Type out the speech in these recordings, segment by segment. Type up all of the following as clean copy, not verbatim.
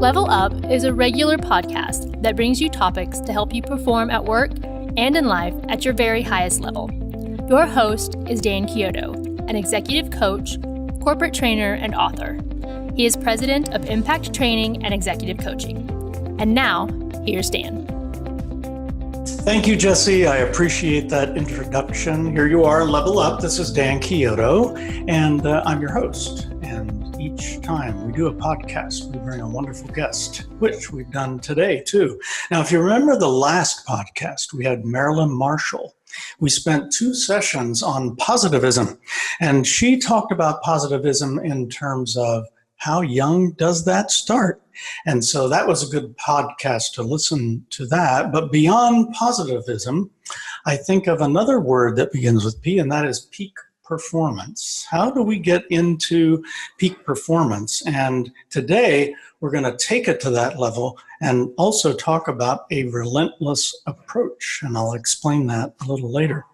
Level Up is a regular podcast that brings you topics to help you perform at work and in life at your very highest level. Your host is Dan Chiodo, an executive coach, corporate trainer, and author. He is president of Impact Training and Executive Coaching. And now, here's Dan. Thank you, Jesse. I appreciate that introduction. Here you are, Level Up. This is Dan Chiodo, and I'm your host. And each time we do a podcast, we bring a wonderful guest, which we've done today, too. Now, if you remember the last podcast, we had Marilyn Marshall. We spent 2 sessions on positivism, and she talked about positivism in terms of how young does that start? And so that was a good podcast to listen to that. But beyond positivism, I think of another word that begins with P, and that is peak performance. How do we get into peak performance? And today we're going to take it to that level and also talk about a relentless approach. And I'll explain that a little later.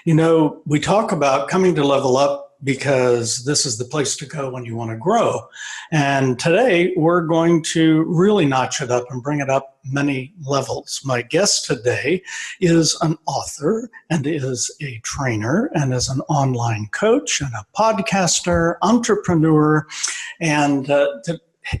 You know, we talk about coming to Level Up because this is the place to go when you want to grow. And today we're going to really notch it up and bring it up many levels. My guest today is an author and is a trainer and is an online coach and a podcaster, entrepreneur, and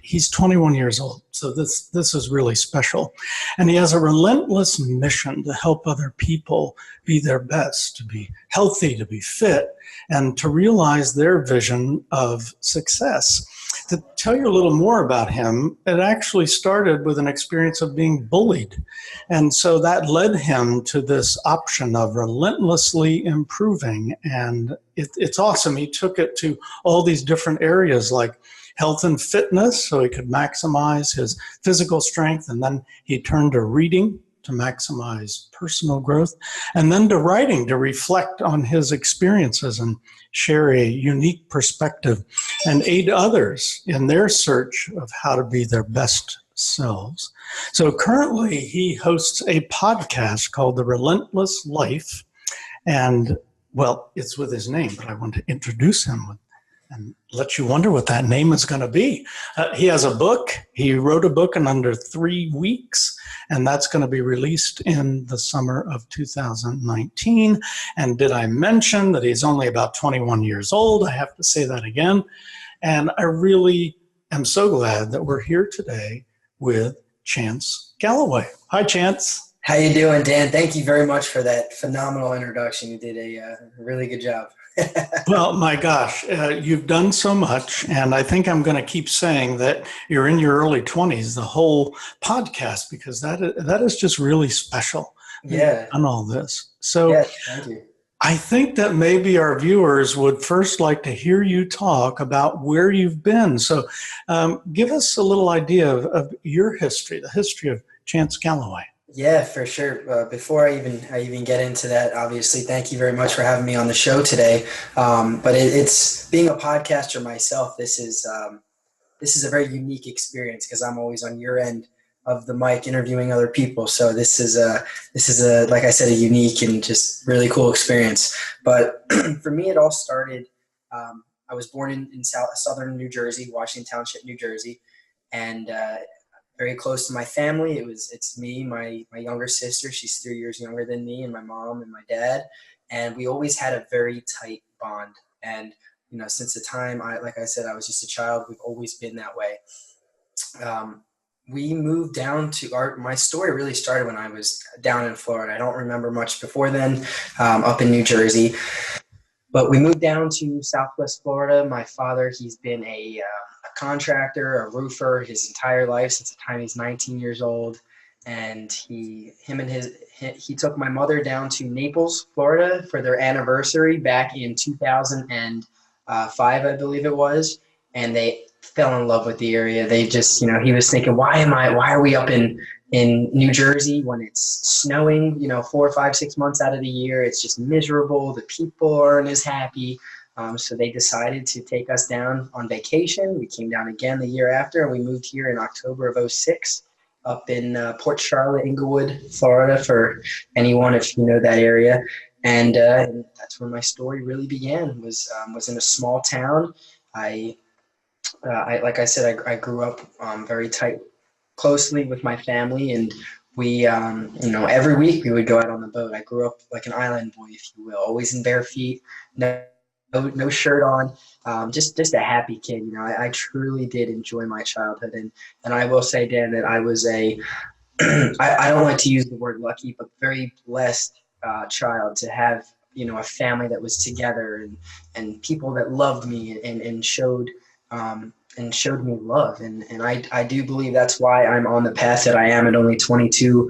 he's 21 years old. So this is really special. And he has a relentless mission to help other people be their best, to be healthy, to be fit, and to realize their vision of success. To tell you a little more about him, it actually started with an experience of being bullied. And so that led him to this option of relentlessly improving. And it's awesome. He took it to all these different areas like health and fitness, so he could maximize his physical strength. And then he turned to reading to maximize personal growth, and then to writing to reflect on his experiences and share a unique perspective and aid others in their search of how to be their best selves. So currently he hosts a podcast called The Relentless Life. And well, it's with his name, but I want to introduce him and let you wonder what that name is going to be. He has a book. He wrote a book in under 3 weeks, and that's going to be released in the summer of 2019. And did I mention that he's only about 21 years old? I have to say that again. And I really am so glad that we're here today with Chance Galloway. Hi, Chance. How you doing, Dan? Thank you very much for that phenomenal introduction. You did a really good job. Well, my gosh, you've done so much, and I think I'm going to keep saying that you're in your early 20s, the whole podcast, because that is just really special. Yeah. On all this. So yeah, thank you. I think that maybe our viewers would first like to hear you talk about where you've been. So give us a little idea of your history, the history of Chance Galloway. Yeah, for sure. Before I even get into that, obviously, thank you very much for having me on the show today. But it's being a podcaster myself. This is a very unique experience because I'm always on your end of the mic interviewing other people. So this is like I said, a unique and just really cool experience. But for me, it all started. I was born in southern New Jersey, Washington Township, New Jersey, and very close to my family. It's me, my younger sister. She's 3 years younger than me, and my mom and my dad. And we always had a very tight bond. And, you know, since the time like I said, I was just a child, we've always been that way. We moved down to my story really started when I was down in Florida. I don't remember much before then, up in New Jersey. But we moved down to Southwest Florida. My father, he's been a contractor, a roofer his entire life since the time he's 19 years old. And he took my mother down to Naples, Florida for their anniversary back in 2005, I believe it was. And they fell in love with the area. They just, you know, he was thinking, why are we up in New Jersey when it's snowing, 4, 5, 6 months out of the year? It's just miserable. The people aren't as happy. So they decided to take us down on vacation. We came down again the year after, and we moved here in October of 2006 up in Port Charlotte, Inglewood, Florida, for anyone if you know that area. And that's where my story really began, was in a small town. I like I said, I grew up very tight, closely with my family, and we, every week we would go out on the boat. I grew up like an island boy, if you will, always in bare feet, no shirt on, just a happy kid. I truly did enjoy my childhood, and I will say, Dan, that I was I don't like to use the word lucky, but very blessed child to have a family that was together and people that loved me and showed me love. And I do believe that's why I'm on the path that I am at only 22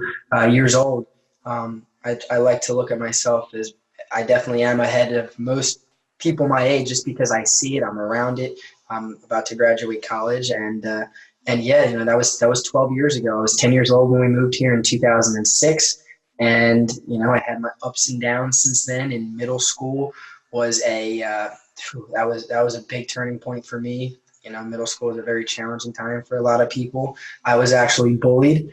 years old. I like to look at myself as I definitely am ahead of most people my age just because I see it, I'm around it. I'm about to graduate college, and yeah, that was 12 years ago. I was 10 years old when we moved here in 2006, and I had my ups and downs since then. In middle school was that was a big turning point for me. Middle school is a very challenging time for a lot of people. I was actually bullied.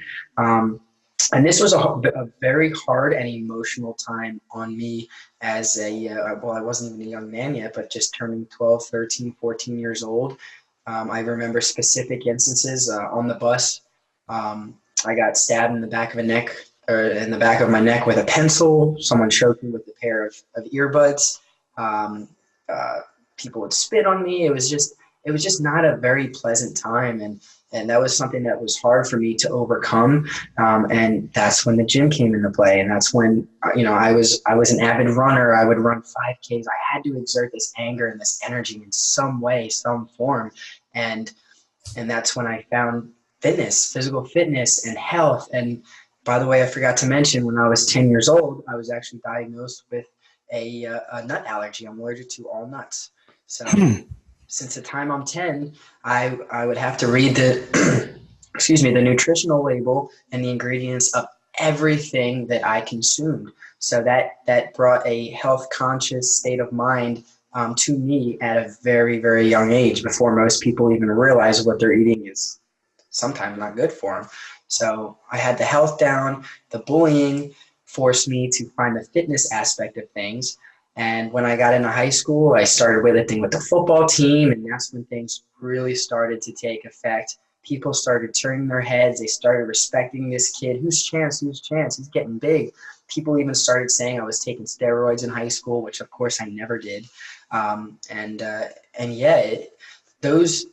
And this was a very hard and emotional time on me as well, I wasn't even a young man yet, but just turning 12, 13, 14 years old. I remember specific instances on the bus. I got stabbed in the back of in the back of my neck with a pencil. Someone choked me with a pair of earbuds. Um, People would spit on me. It was just not a very pleasant time, and that was something that was hard for me to overcome. And that's when the gym came into play, and that's when I was an avid runner. I would run 5Ks. I had to exert this anger and this energy in some way, some form, and that's when I found fitness, physical fitness, and health. And by the way, I forgot to mention, when I was 10 years old, I was actually diagnosed with a nut allergy. I'm allergic to all nuts. So since the time I'm 10, I would have to read the the nutritional label and the ingredients of everything that I consumed. So that brought a health conscious state of mind to me at a very, very young age, before most people even realize what they're eating is sometimes not good for them. So I had the health down. The bullying forced me to find the fitness aspect of things. And when I got into high school, I started weightlifting with the football team, and that's when things really started to take effect. People started turning their heads. They started respecting this kid. Whose chance? He's getting big. People even started saying I was taking steroids in high school, which of course I never did. Those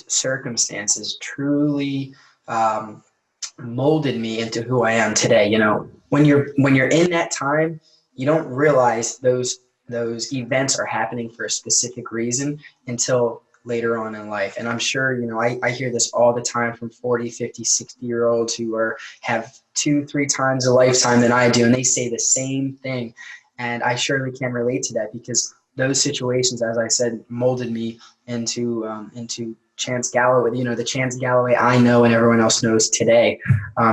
circumstances truly molded me into who I am today. When you're in that time, you don't realize those events are happening for a specific reason until later on in life. And I'm sure, I hear this all the time from 40, 50, 60-year-olds who have 2-3 times a lifetime than I do, and they say the same thing. And I surely can relate to that, because those situations, as I said, molded me into Chance Galloway, the Chance Galloway I know and everyone else knows today.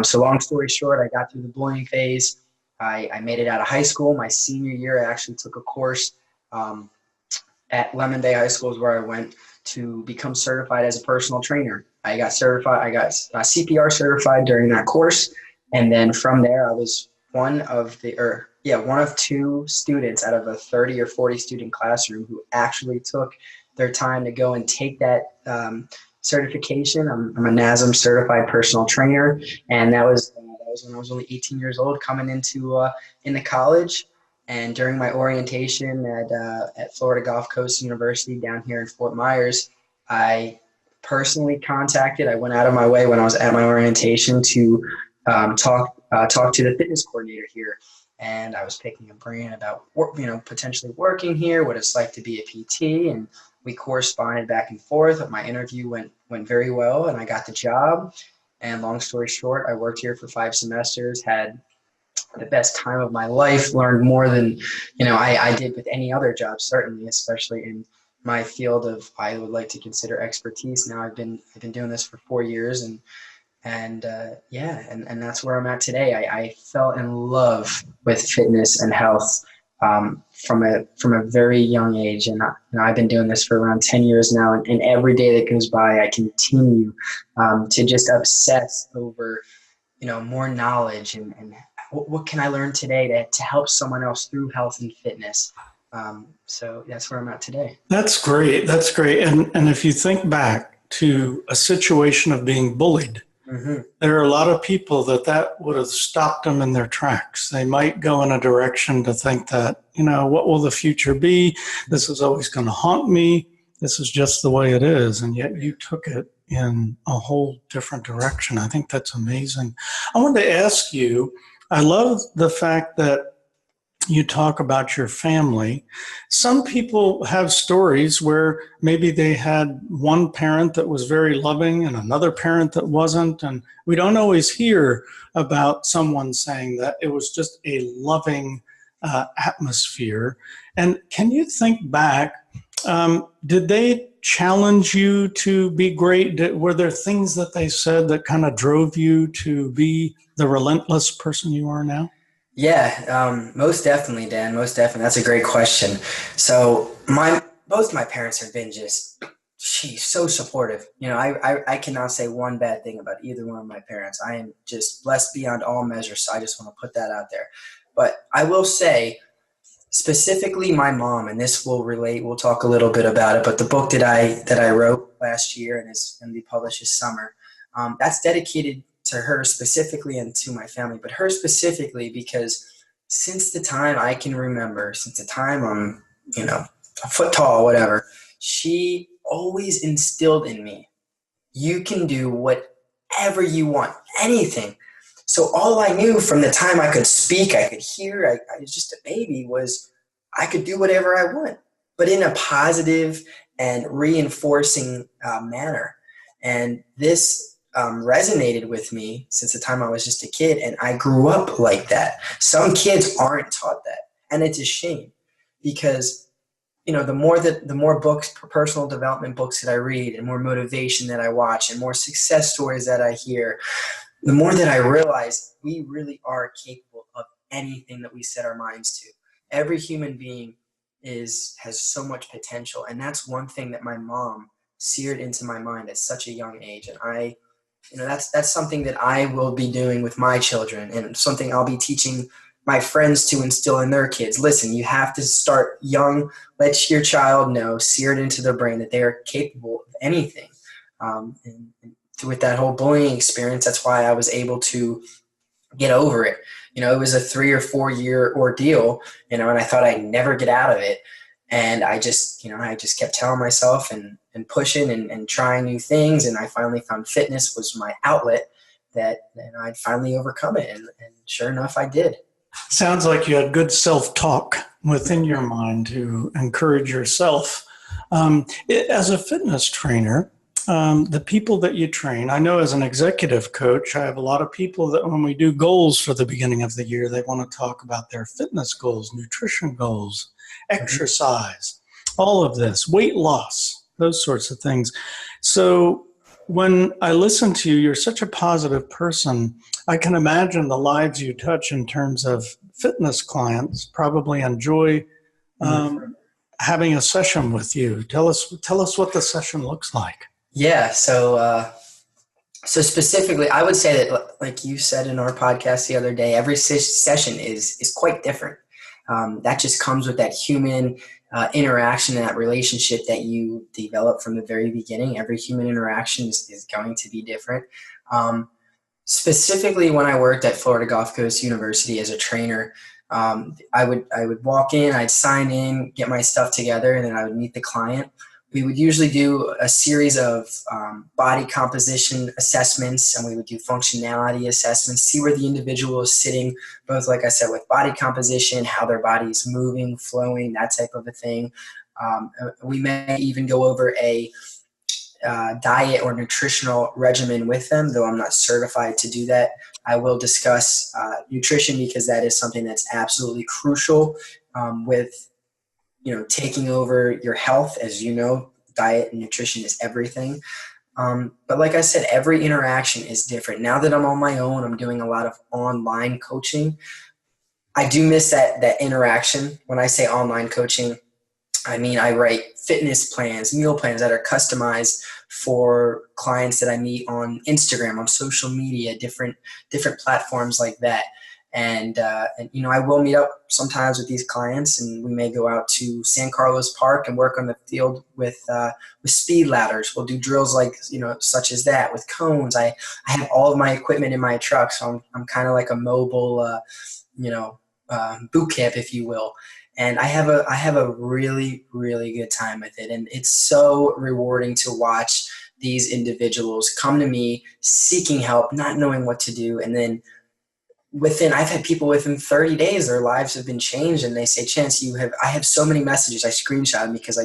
So long story short, I got through the bullying phase. I made it out of high school. My senior year, I actually took a course at Lemon Bay High School, is where I went to become certified as a personal trainer. I got CPR certified during that course. And then from there, I was one of 2 students out of a 30 or 40 student classroom who actually took their time to go and take that certification. I'm a NASM certified personal trainer, and that was when I was only 18 years old, coming into college. And during my orientation at Florida Gulf Coast University down here in Fort Myers, I personally I went out of my way when I was at my orientation to talk to the fitness coordinator here. And I was picking a brain about potentially working here, what it's like to be a PT, and we corresponded back and forth. My interview went very well, and I got the job. And long story short, I worked here for 5 semesters, had the best time of my life, learned more than I did with any other job, certainly, especially in my field of, I would like to consider, expertise. Now I've been doing this for 4 years, and that's where I'm at today. I fell in love with fitness and health from a very young age, and I've been doing this for around 10 years now. And every day that goes by, I continue to just obsess over more knowledge and what can I learn today to help someone else through health and fitness. So that's where I'm at today. That's great. That's great. And if you think back to a situation of being bullied, there are a lot of people that would have stopped them in their tracks. They might go in a direction to think that, what will the future be? This is always going to haunt me. This is just the way it is. And yet you took it in a whole different direction. I think that's amazing. I wanted to ask you, I love the fact that you talk about your family. Some people have stories where maybe they had one parent that was very loving and another parent that wasn't. And we don't always hear about someone saying that it was just a loving atmosphere. And can you think back, did they challenge you to be great? Were there things that they said that kind of drove you to be the relentless person you are now? Yeah, most definitely, Dan. Most definitely. That's a great question. So both my parents have been just, so supportive. I cannot say one bad thing about either one of my parents. I am just blessed beyond all measure. So I just want to put that out there. But I will say, specifically my mom, and this will relate, we'll talk a little bit about it, but the book that I wrote last year and is going to be published this summer, that's dedicated to her specifically and to my family, but her specifically because since the time I can remember, since the time I'm, a foot tall, whatever, she always instilled in me, you can do whatever you want, anything. So all I knew from the time I could speak, I could hear, I was just a baby, was I could do whatever I want, but in a positive and reinforcing manner. And this resonated with me since the time I was just a kid, and I grew up like that. Some kids aren't taught that, and it's a shame because the more books, personal development books that I read, and more motivation that I watch, and more success stories that I hear, the more that I realize we really are capable of anything that we set our minds to. Every human being has so much potential, and that's one thing that my mom seared into my mind at such a young age, and that's something that I will be doing with my children, and something I'll be teaching my friends to instill in their kids. Listen, you have to start young. Let your child know, sear it into their brain that they are capable of anything. And with that whole bullying experience, that's why I was able to get over it. It was a 3 or 4 year ordeal, and I thought I'd never get out of it. And I just kept telling myself and pushing and trying new things. And I finally found fitness was my outlet that I'd finally overcome it. And sure enough, I did. Sounds like you had good self-talk within your mind to encourage yourself. As a fitness trainer, the people that you train, I know as an executive coach, I have a lot of people that when we do goals for the beginning of the year, they want to talk about their fitness goals, nutrition goals, exercise, all of this, weight loss, those sorts of things. So when I listen to you, you're such a positive person. I can imagine the lives you touch in terms of fitness clients probably enjoy having a session with you. Tell us what the session looks like. Yeah. So specifically, I would say that, like you said in our podcast the other day, every session is quite different. That just comes with that human interaction and that relationship that you develop from the very beginning. Every human interaction is going to be different. Specifically, when I worked at Florida Gulf Coast University as a trainer, I would walk in, I'd sign in, get my stuff together, and then I would meet the client. We would usually do a series of body composition assessments, and we would do functionality assessments, see where the individual is sitting, both, like I said, with body composition, how their body is moving, flowing, that type of a thing. We may even go over a diet or nutritional regimen with them, though I'm not certified to do that. I will discuss nutrition because that is something that's absolutely crucial with taking over your health. As you know, diet and nutrition is everything. But like I said, every interaction is different. Now that I'm on my own, I'm doing a lot of online coaching. I do miss that interaction. When I say online coaching, I mean I write fitness plans, meal plans that are customized for clients that I meet on Instagram, on social media, different platforms like that. And you know, I will meet up sometimes with these clients, and we may go out to San Carlos Park and work on the field with speed ladders. We'll do drills like, you know, such as that with cones. I have all of my equipment in my truck, so I'm kind of like a mobile, boot camp, if you will. And I have a really, really good time with it, and it's so rewarding to watch these individuals come to me seeking help, not knowing what to do, and then I've had people within 30 days, their lives have been changed, and they say, Chance, I have so many messages. I screenshot them because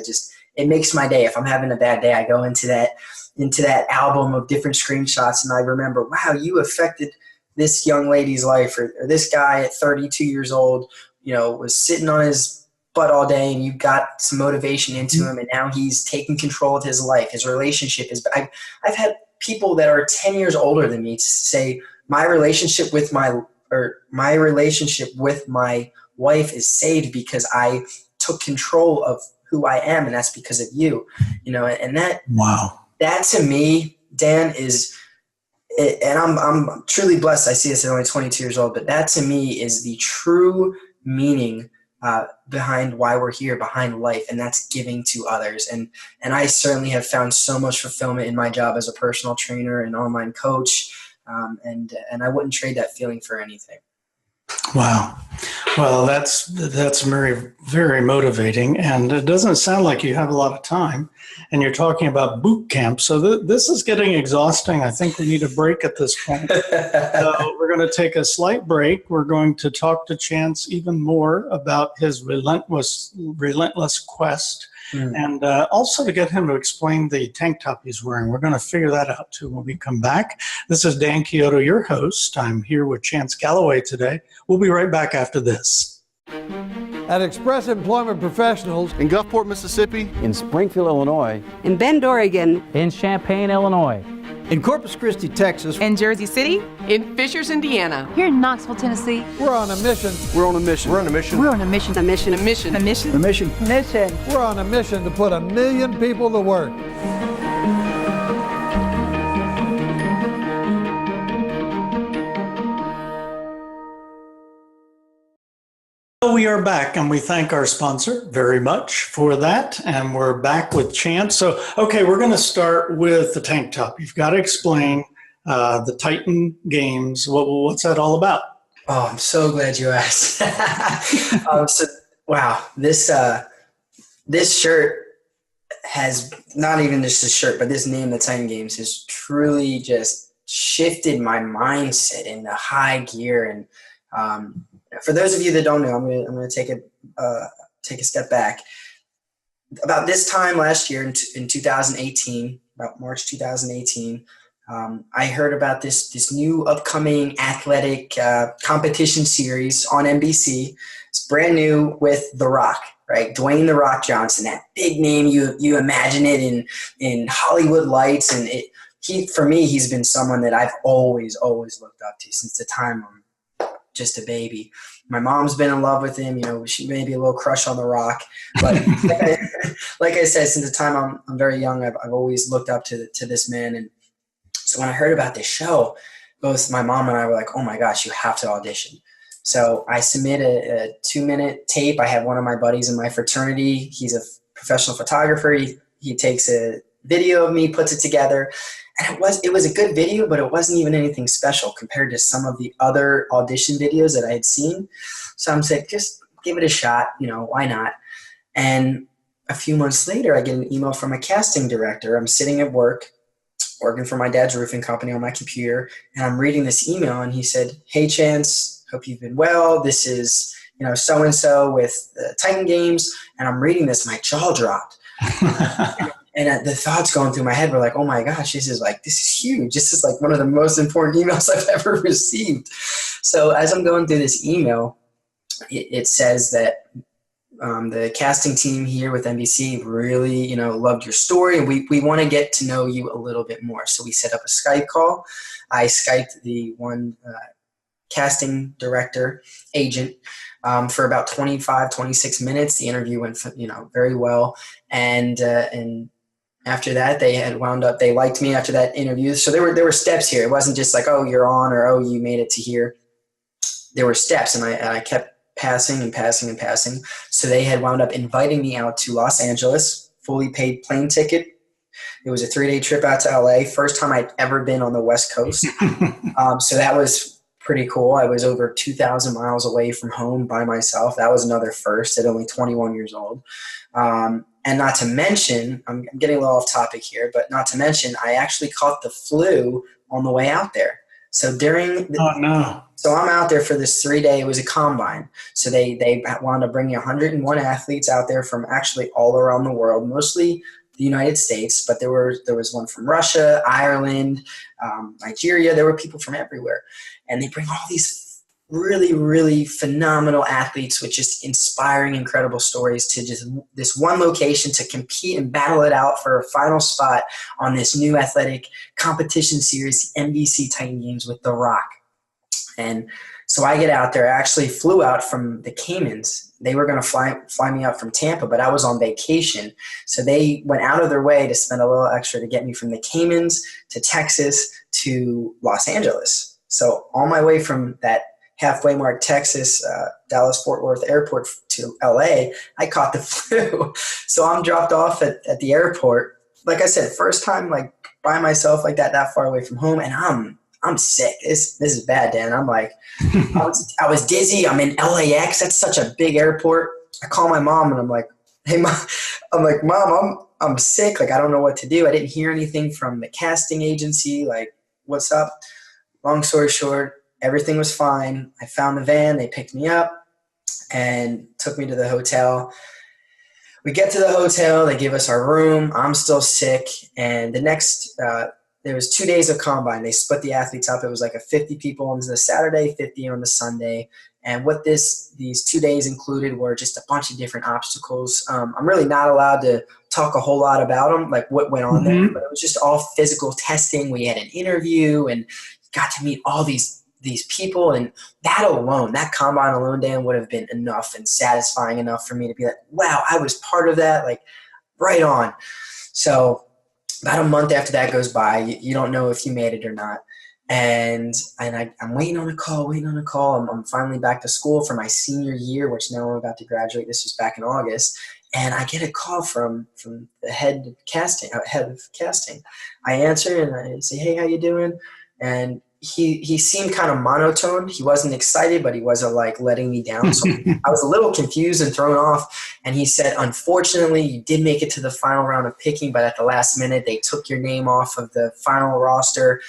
it makes my day. If I'm having a bad day, I go into that album of different screenshots, and I remember, wow, you affected this young lady's life, or this guy at 32 years old, you know, was sitting on his butt all day, and you got some motivation into him, and now he's taking control of his life. His relationship is, I've had people that are 10 years older than me say, my relationship with my wife is saved because I took control of who I am, and that's because of you, you know. And that to me, Dan, is, and I'm truly blessed. I see this at only 22 years old, but that to me is the true meaning behind why we're here, behind life, and that's giving to others. And I certainly have found so much fulfillment in my job as a personal trainer and online coach. And I wouldn't trade that feeling for anything. Wow. Well, that's very, very motivating. And it doesn't sound like you have a lot of time. And you're talking about boot camp. So this is getting exhausting. I think we need a break at this point. So we're going to take a slight break. We're going to talk to Chance even more about his relentless quest. And also to get him to explain the tank top he's wearing. We're going to figure that out too when we come back. This is Dan Chiodo, your host. I'm here with Chance Galloway today. We'll be right back after this. At Express Employment Professionals in Gulfport, Mississippi, in Springfield, Illinois, in Bend, Oregon, in Champaign, Illinois, in Corpus Christi, Texas, in Jersey City, in Fishers, Indiana, here in Knoxville, Tennessee. We're on a mission. We're on a mission. We're on a mission. We're on a mission. A mission. A mission. A mission. A mission. Mission. We're on a mission to put 1 million people to work. We are back, and we thank our sponsor very much for that. And we're back with Chance. So, okay, we're going to start with the tank top. You've got to explain the Titan Games. What's that all about? Oh, I'm so glad you asked. Wow, this shirt has not even just a shirt, but this name, the Titan Games, has truly just shifted my mindset into high gear. And for those of you that don't know, I'm going to take a step back. About this time last year in 2018, about March 2018, I heard about this new upcoming athletic competition series on NBC. It's brand new with The Rock, right? Dwayne "The Rock" Johnson, that big name. You imagine it in Hollywood lights, and for me, he's been someone that I've always looked up to since the time I'm just a baby. My mom's been in love with him. You know, she may be a little crush on The Rock, but like I said, since the time I'm very young, I've always looked up to this man. And so when I heard about this show, both my mom and I were like, oh my gosh, you have to audition. So I submit a 2-minute tape. I have one of my buddies in my fraternity. He's a professional photographer. He takes a video of me, puts it together. And it was a good video, but it wasn't even anything special compared to some of the other audition videos that I had seen. So I'm saying, just give it a shot, you know, why not? And a few months later, I get an email from a casting director. I'm sitting at work, working for my dad's roofing company on my computer, and I'm reading this email, and he said, hey, Chance, hope you've been well. This is, you know, so-and-so with the Titan Games. And I'm reading this, my jaw dropped. And the thoughts going through my head were like, oh my gosh, this is huge. This is like one of the most important emails I've ever received. So as I'm going through this email, it says that the casting team here with NBC really, you know, loved your story, and we want to get to know you a little bit more. So we set up a Skype call. I Skyped the one casting director agent for about 25, 26 minutes. The interview went, you know, very well. And after that, they liked me after that interview. So there were steps here. It wasn't just like, oh, you're on, or oh, you made it to here. there were steps, and I kept passing and passing and passing. So they had wound up inviting me out to Los Angeles, fully paid plane ticket. It was a 3-day trip out to LA. First time I'd ever been on the West Coast. So that was pretty cool. I was over 2,000 miles away from home by myself. That was another first at only 21 years old. And not to mention, I'm getting a little off topic here, but not to mention, I actually caught the flu on the way out there. So So I'm out there for this 3-day, it was a combine. So they wanted to bring 101 athletes out there from actually all around the world, mostly the United States, but there was one from Russia, Ireland, Nigeria. There were people from everywhere. And they bring all these really, really phenomenal athletes with just inspiring, incredible stories to just this one location to compete and battle it out for a final spot on this new athletic competition series, NBC Titan Games with The Rock. And so I get out there. I actually flew out from the Caymans. They were going to fly me out from Tampa, but I was on vacation. So they went out of their way to spend a little extra to get me from the Caymans to Texas to Los Angeles. So on my way from that halfway mark, Texas, Dallas-Fort Worth airport to LA, I caught the flu. So I'm dropped off at the airport. Like I said, first time like by myself like that far away from home, and I'm sick. This is bad, Dan. I'm like, I was dizzy. I'm in LAX. That's such a big airport. I call my mom and I'm like, hey, Mom. I'm like, Mom, I'm sick. Like, I don't know what to do. I didn't hear anything from the casting agency. Like, what's up? Long story short, everything was fine. I found the van. They picked me up and took me to the hotel. We get to the hotel. They give us our room. I'm still sick. And the next there was 2 days of combine. They split the athletes up. It was like a 50 people on the Saturday, 50 on the Sunday. And what these 2 days included were just a bunch of different obstacles. I'm really not allowed to talk a whole lot about them, like what went on there, but it was just all physical testing. We had an interview and got to meet all these people. And that combine alone, Dan, would have been enough and satisfying enough for me to be like, wow, I was part of that. Like, right on. So about a month after that goes by, you don't know if you made it or not. And I'm waiting on a call. I'm finally back to school for my senior year, which now I'm about to graduate. This was back in August. And I get a call from the head of casting. I answer and I say, hey, how you doing? And he seemed kind of monotone. He wasn't excited, but he wasn't like letting me down. So I was a little confused and thrown off. And he said, unfortunately, you did make it to the final round of picking, but at the last minute, they took your name off of the final roster.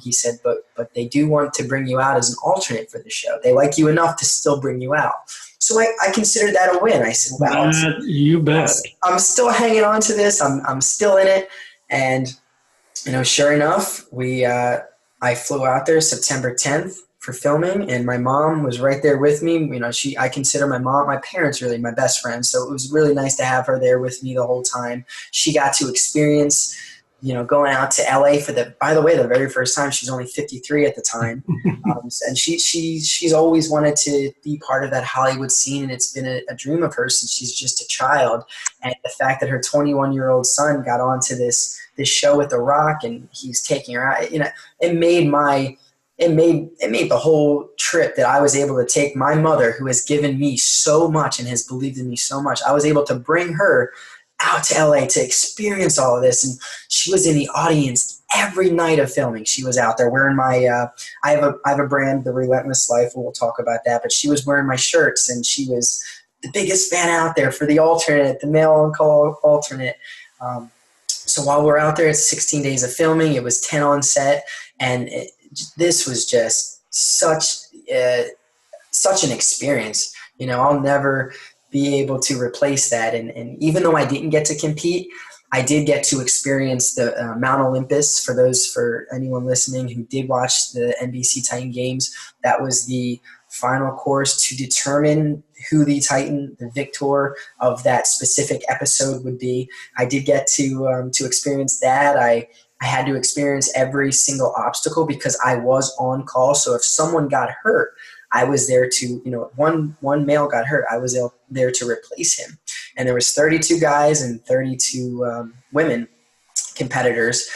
He said, but they do want to bring you out as an alternate for the show. They like you enough to still bring you out. So I considered that a win. I said, wow, you bet. I'm still hanging on to this. I'm still in it. And, sure enough, I flew out there September 10th for filming, and my mom was right there with me. I consider my parents really my best friends. So it was really nice to have her there with me the whole time. She got to experience, going out to LA by the way, the very first time. She's only 53 at the time. And she's always wanted to be part of that Hollywood scene. And it's been a dream of hers since she's just a child. And the fact that her 21-year-old son got onto this show with The Rock and he's taking her out, it made the whole trip that I was able to take my mother, who has given me so much and has believed in me so much. I was able to bring her out to LA to experience all of this. And she was in the audience every night of filming. She was out there wearing my, I have a brand, the Relentless Life. We'll talk about that, but she was wearing my shirts and she was the biggest fan out there for the alternate, the male on-call alternate. So while we're out there, it's 16 days of filming. It was 10 on set. And this was just such an experience. I'll never be able to replace that. And even though I didn't get to compete, I did get to experience the Mount Olympus. For anyone listening who did watch the NBC Titan Games, that was the final course to determine who the victor of that specific episode would be. I did get to experience that. I had to experience every single obstacle because I was on call. So if someone got hurt, I was there to, one male got hurt, I was there to replace him. And there was 32 guys and 32 women competitors.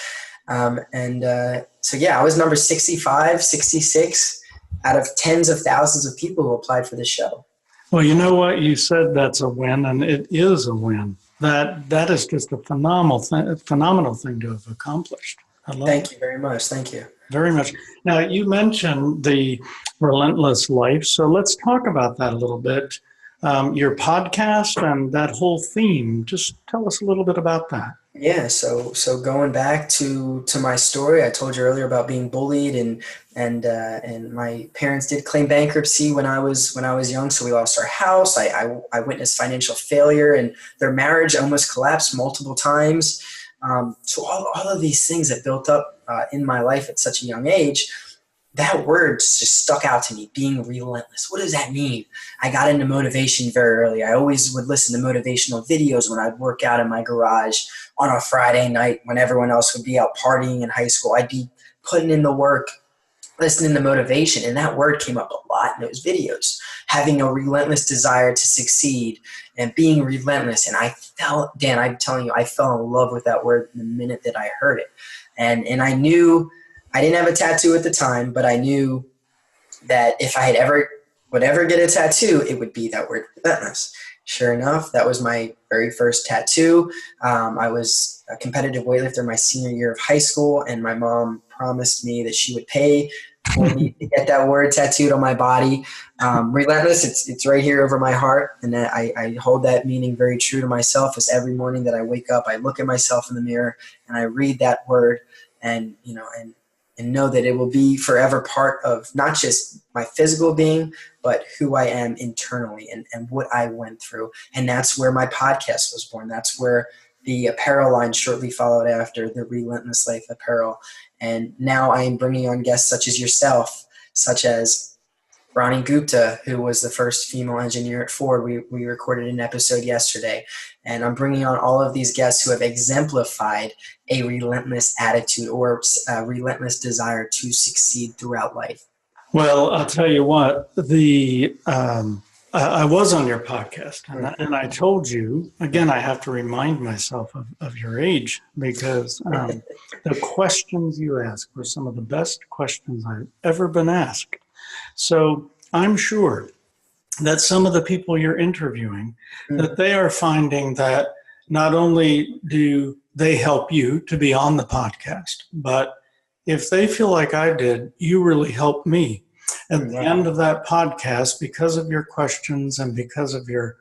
So I was number 65, 66. out of tens of thousands of people who applied for the show. Well, you know what? You said that's a win, and it is a win. That is just a phenomenal thing to have accomplished. I love it. Thank you very much. Thank you. Very much. Now, you mentioned the Relentless life, so let's talk about that a little bit. Your podcast and that whole theme, just tell us a little bit about that. Yeah, so going back to my story, I told you earlier about being bullied, and my parents did claim bankruptcy when I was young, so we lost our house. I witnessed financial failure, and their marriage almost collapsed multiple times. So all of these things that built up in my life at such a young age, that word just stuck out to me, being relentless. What does that mean? I got into motivation very early. I always would listen to motivational videos when I'd work out in my garage on a Friday night when everyone else would be out partying in high school. I'd be putting in the work, listening to motivation, and that word came up a lot in those videos. Having a relentless desire to succeed and being relentless. And Dan, I'm telling you, I fell in love with that word the minute that I heard it. And I knew, I didn't have a tattoo at the time, but I knew that if I would ever get a tattoo, it would be that word, relentless. Sure enough, that was my very first tattoo. I was a competitive weightlifter my senior year of high school, and my mom promised me that she would pay for me to get that word tattooed on my body. Relentless, it's right here over my heart, and I hold that meaning very true to myself. As every morning that I wake up, I look at myself in the mirror and I read that word, and know that it will be forever part of not just my physical being, but who I am internally and what I went through. And that's where my podcast was born. That's where the apparel line shortly followed after, the Relentless Life apparel. And now I am bringing on guests such as yourself, such as Ronnie Gupta, who was the first female engineer at Ford. We recorded an episode yesterday. And I'm bringing on all of these guests who have exemplified a relentless attitude or a relentless desire to succeed throughout life. Well, I'll tell you what, I was on your podcast, and I told you, again, I have to remind myself of your age, because the questions you asked were some of the best questions I've ever been asked. So I'm sure that some of the people you're interviewing, that they are finding that not only do they help you to be on the podcast, but if they feel like I did, you really helped me. At the end of that podcast, because of your questions and because of your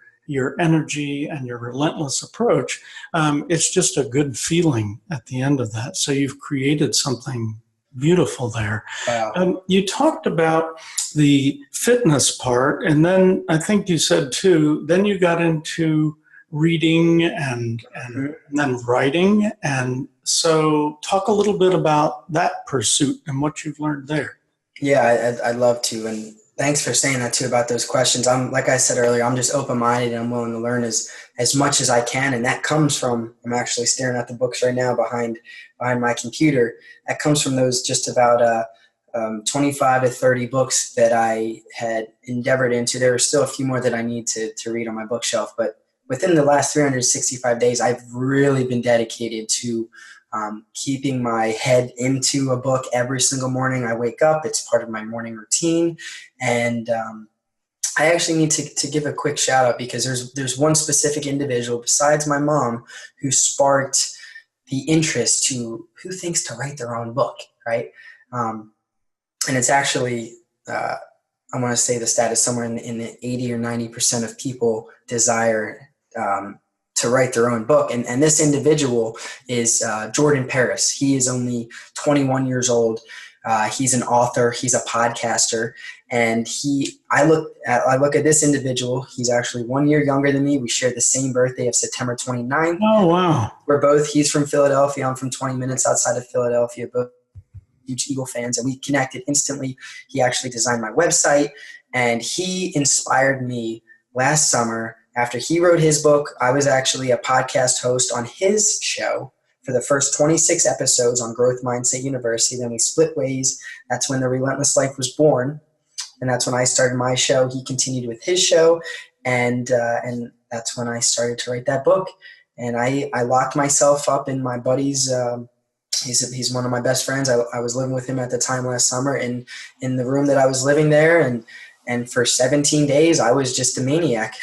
energy and your relentless approach, it's just a good feeling at the end of that. So you've created something beautiful there. Wow. You talked about the fitness part, and then I think you said too, then you got into reading and then writing. And so talk a little bit about that pursuit and what you've learned there. Yeah, I'd love to. And thanks for saying that too about those questions. Like I said earlier, I'm just open-minded and I'm willing to learn as much as I can. And that comes from, I'm actually staring at the books right now behind my computer. That comes from those just about 25 to 30 books that I had endeavored into. There are still a few more that I need to read on my bookshelf, but within the last 365 days, I've really been dedicated to keeping my head into a book every single morning. I wake up, it's part of my morning routine. And I actually need to give a quick shout out, because there's one specific individual besides my mom who sparked the interest to who thinks to write their own book, right? And it's actually, I want to say the stat is somewhere in the 80 or 90% of people desire to write their own book. And this individual is Jordan Paris. He is only 21 years old. He's an author. He's a podcaster. And I look at this individual. He's actually 1 year younger than me. We share the same birthday of September 29th. Oh, wow. He's from Philadelphia. I'm from 20 minutes outside of Philadelphia, both huge Eagle fans. And we connected instantly. He actually designed my website, and he inspired me last summer. After he wrote his book, I was actually a podcast host on his show for the first 26 episodes on Growth Mindset University. Then we split ways. That's when the Relentless Life was born. And that's when I started my show. He continued with his show. And that's when I started to write that book. And I locked myself up in my buddy's He's one of my best friends. I was living with him at the time last summer in the room that I was living there. And for 17 days, I was just a maniac.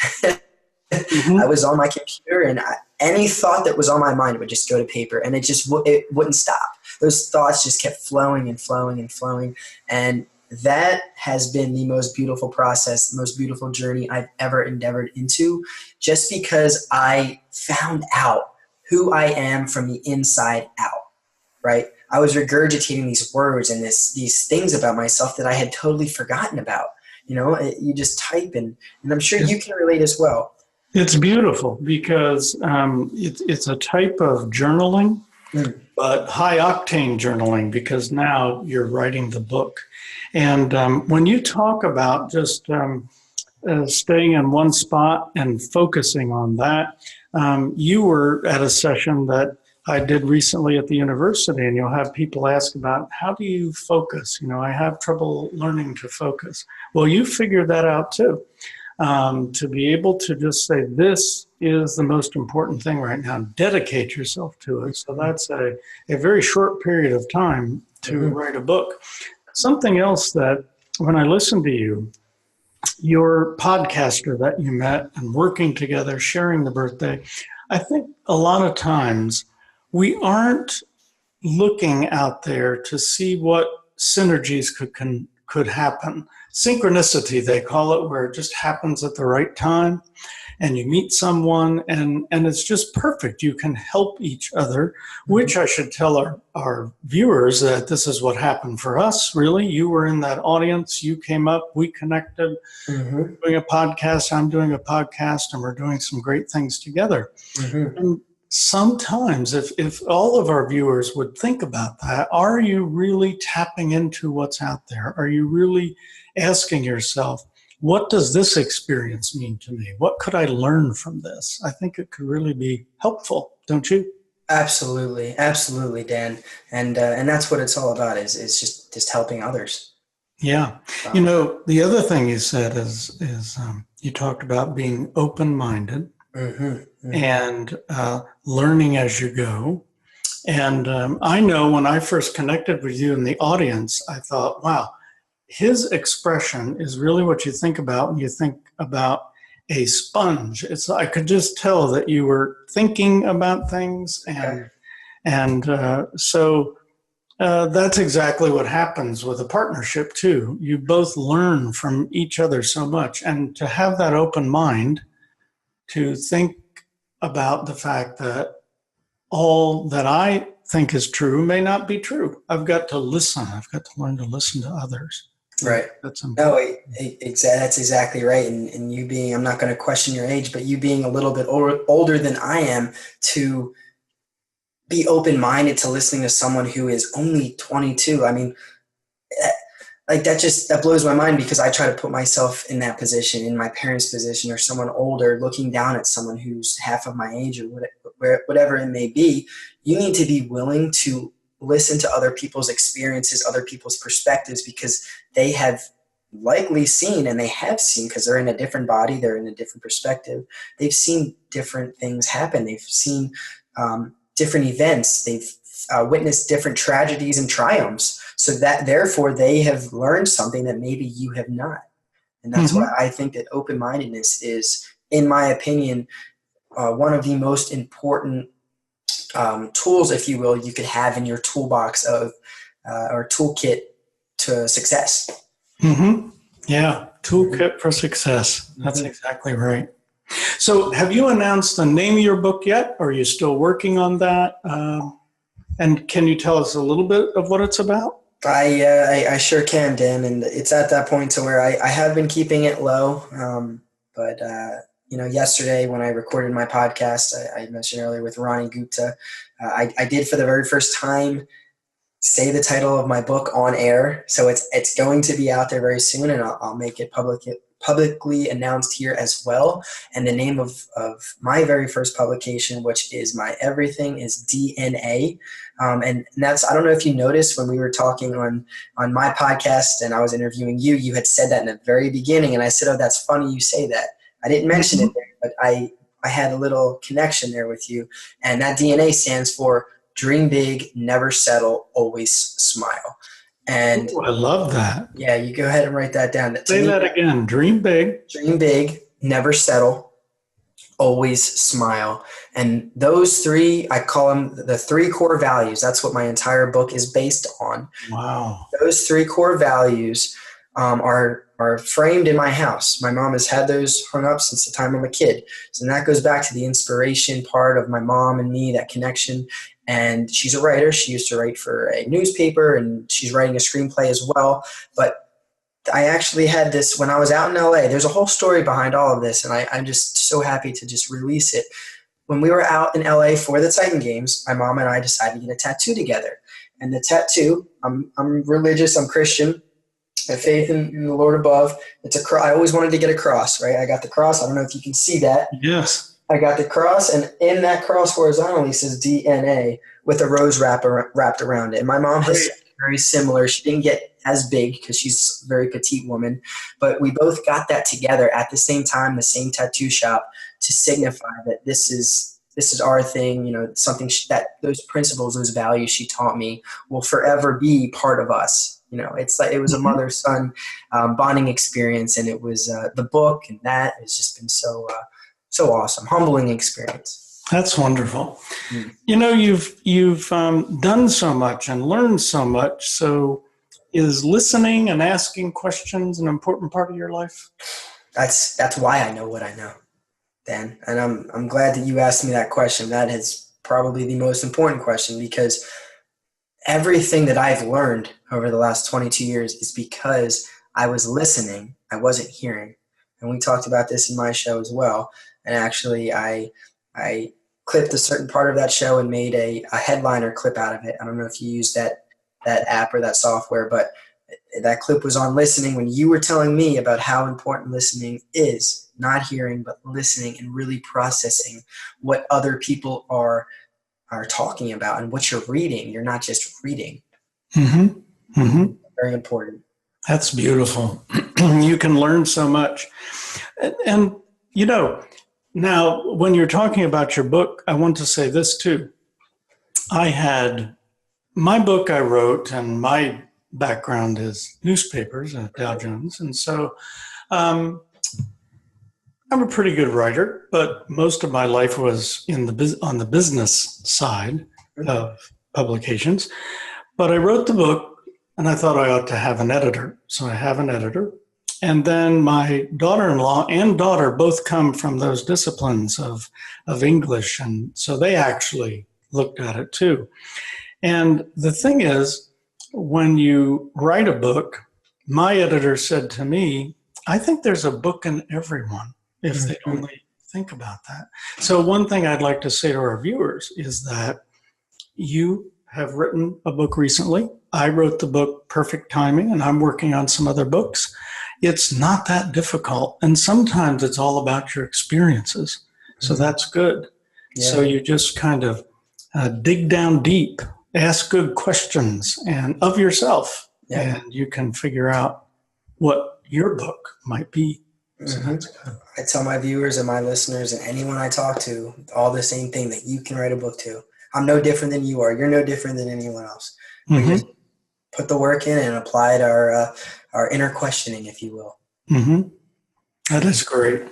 I was on my computer, and any thought that was on my mind would just go to paper, and it wouldn't stop. Those thoughts just kept flowing and flowing and flowing. And that has been the most beautiful process, the most beautiful journey I've ever endeavored into, just because I found out who I am from the inside out, right? I was regurgitating these words and these things about myself that I had totally forgotten about. You just type, and I'm sure you can relate as well. It's beautiful because it's a type of journaling, but high-octane journaling, because now you're writing the book. And when you talk about just staying in one spot and focusing on that, you were at a session that I did recently at the university, and you'll have people ask about, how do you focus? I have trouble learning to focus. Well, you figured that out too. To be able to just say, this is the most important thing right now, dedicate yourself to it. So that's a very short period of time to write a book. Something else that when I listen to you, your podcaster that you met and working together, sharing the birthday, I think a lot of times we aren't looking out there to see what synergies could happen. Synchronicity, they call it, where it just happens at the right time and you meet someone and it's just perfect. You can help each other, which I should tell our viewers that this is what happened for us, really. You were in that audience, you came up, we connected, we're doing a podcast, I'm doing a podcast, and we're doing some great things together. And sometimes if all of our viewers would think about that, are you really tapping into what's out there? Are you really asking yourself, what does this experience mean to me? What could I learn from this? I think it could really be helpful, don't you? Absolutely, Dan. And that's what it's all about, is just helping others. Yeah. The other thing you said is you talked about being open-minded and learning as you go. And I know when I first connected with you in the audience, I thought, wow, his expression is really what you think about when you think about a sponge. I could just tell that you were thinking about things, and so that's exactly what happens with a partnership too. You both learn from each other so much, and to have that open mind to think about the fact that all that I think is true may not be true. I've got to listen. I've got to learn to listen to others. Right. That's important. That's exactly right. And you being, I'm not going to question your age, but you being a little bit older than I am, to be open-minded to listening to someone who is only 22. I mean, that blows my mind, because I try to put myself in that position, in my parents' position, or someone older looking down at someone who's half of my age, or whatever it may be. You need to be willing to listen to other people's experiences, other people's perspectives, because they have likely seen, and they have seen, because they're in a different body, they're in a different perspective. They've seen different things happen. They've seen different events. They've witnessed different tragedies and triumphs. So that therefore they have learned something that maybe you have not. And that's why I think that open-mindedness is, in my opinion, one of the most important tools, if you will, you could have in your toolbox or toolkit to success. Yeah, toolkit for success. That's exactly right. So have you announced the name of your book yet? Or are you still working on that? And can you tell us a little bit of what it's about? I sure can, Dan. And it's at that point to where I have been keeping it low. But yesterday when I recorded my podcast, I mentioned earlier with Ronnie Gupta, I did for the very first time say the title of my book on air. So it's going to be out there very soon, and I'll make it publicly announced here as well. And the name of my very first publication, which is My Everything is DNA. And that's, I don't know if you noticed when we were talking on my podcast and I was interviewing you, you had said that in the very beginning. And I said, oh, that's funny you say that. I didn't mention it there, but I had a little connection there with you. And that DNA stands for dream big, never settle, always smile. And Ooh, I love that. yeah, you go ahead and write that down. Say that again. Dream big. Dream big, never settle, always smile. And those three, I call them the three core values. That's what my entire book is based on. Wow. Those three core values are framed in my house. My mom has had those hung up since the time I'm a kid. So that goes back to the inspiration part of my mom and me, that connection. And she's a writer. She used to write for a newspaper, and she's writing a screenplay as well. But I actually had this when I was out in LA. There's a whole story behind all of this, and I'm just so happy to just release it. When we were out in LA for the Titan Games, my mom and I decided to get a tattoo together. And the tattoo, I'm religious, I'm Christian. I have faith in the Lord above. It's a cross. I always wanted to get a cross, right? I got the cross. I don't know if you can see that. Yes. I got the cross, and in that cross horizontally says DNA with a rose wrapped around it. And my mom has very similar. She didn't get as big because she's a very petite woman, but we both got that together at the same time, the same tattoo shop, to signify that this is our thing. You know, something that those principles, those values she taught me will forever be part of us. You know, it's like it was a mother-son bonding experience, and it was the book, and that has just been so awesome, humbling experience. That's wonderful. You know, you've done so much and learned so much. So, is listening and asking questions an important part of your life? That's why I know what I know, Dan. And I'm glad that you asked me that question. That is probably the most important question, because everything that I've learned over the last 22 years is because I was listening. I wasn't hearing. And we talked about this in my show as well. And actually, I clipped a certain part of that show and made a headliner clip out of it. I don't know if you used that app or that software, but that clip was on listening when you were telling me about how important listening is, not hearing, but listening and really processing what other people are talking about and what you're reading. You're not just reading. Mm-hmm. Mm-hmm. Very important. That's beautiful. You can learn so much. And, you know, now when you're talking about your book, I want to say this too. I had my book I wrote, and my background is newspapers at Dow Jones. And so I'm a pretty good writer, but most of my life was on the business side of publications. But I wrote the book, and I thought I ought to have an editor. So I have an editor. And then my daughter-in-law and daughter both come from those disciplines of English. And so they actually looked at it too. And the thing is, when you write a book, my editor said to me, I think there's a book in everyone if they only think about that. So one thing I'd like to say to our viewers is that you have written a book recently. I wrote the book Perfect Timing, and I'm working on some other books. It's not that difficult. And sometimes it's all about your experiences. So that's good. Yeah. So you just kind of dig down deep, ask good questions and of yourself, and you can figure out what your book might be. So that's good. I tell my viewers and my listeners and anyone I talk to all the same thing, that you can write a book too. I'm no different than you are. You're no different than anyone else. We just put the work in and applied our inner questioning, if you will. Mm-hmm. That is great.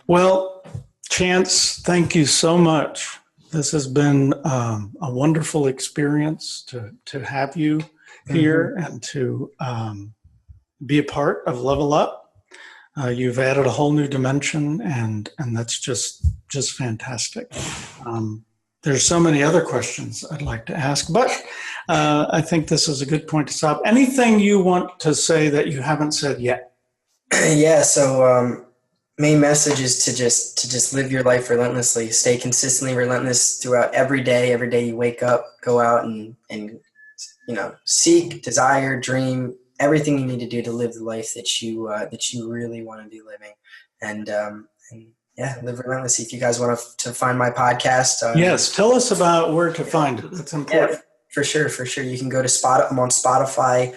Well, Chance, thank you so much. This has been a wonderful experience to have you here and to be a part of Level Up. You've added a whole new dimension, and that's just fantastic. There's so many other questions I'd like to ask, but I think this is a good point to stop. Anything you want to say that you haven't said yet? Yeah. So main message is to just live your life relentlessly. Stay consistently relentless throughout every day. Every day you wake up, go out and seek, desire, dream, everything you need to do to live the life that you really want to be living. And live relentlessly. If you guys want to find my podcast. Yes. Tell us about where to find it. That's important. Yeah, for sure. You can go to I'm on Spotify.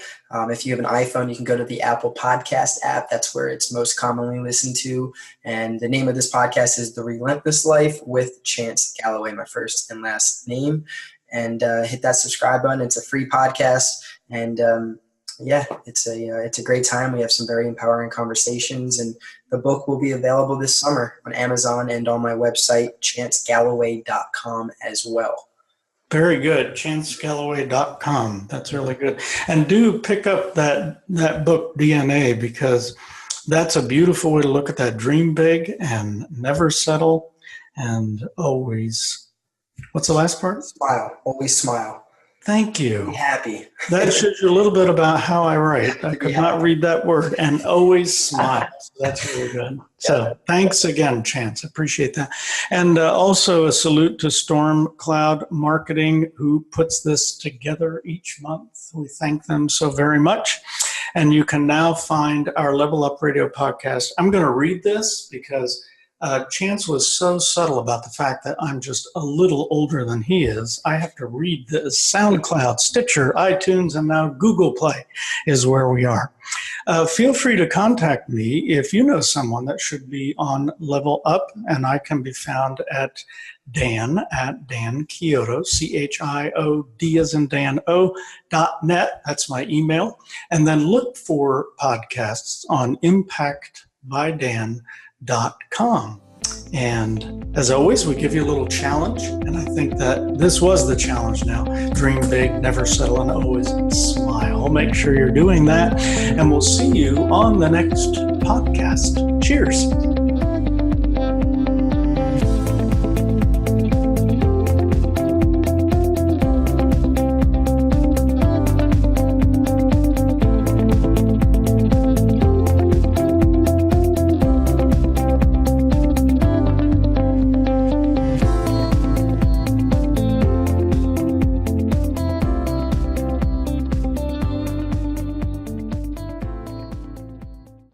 If you have an iPhone, you can go to the Apple Podcast app. That's where it's most commonly listened to. And the name of this podcast is The Relentless Life with Chance Galloway, my first and last name. and hit that subscribe button. It's a free podcast, and it's a great time. We have some very empowering conversations, and the book will be available this summer on Amazon and on my website, chancegalloway.com as well. Very good. chancegalloway.com. That's really good. And do pick up that book, DNA, because that's a beautiful way to look at that. Dream big and never settle and always, what's the last part? Smile. Always smile. Thank you. Be happy. That shows you a little bit about how I write. I could not read that word. And always smile. So that's really good. So thanks again, Chance. Appreciate that. And also a salute to Storm Cloud Marketing, who puts this together each month. We thank them so very much. And you can now find our Level Up Radio podcast. I'm going to read this because Chance was so subtle about the fact that I'm just a little older than he is. I have to read this. SoundCloud, Stitcher, iTunes, and now Google Play is where we are. Feel free to contact me if you know someone that should be on Level Up, and I can be found at Dan Chiodo, CHIOD as in Dan, .net. That's my email. And then look for podcasts on impactbydan.com. And as always, we give you a little challenge, and I think that this was the challenge now. Dream big, never settle, and always smile. Make sure you're doing that, and we'll see you on the next podcast. Cheers.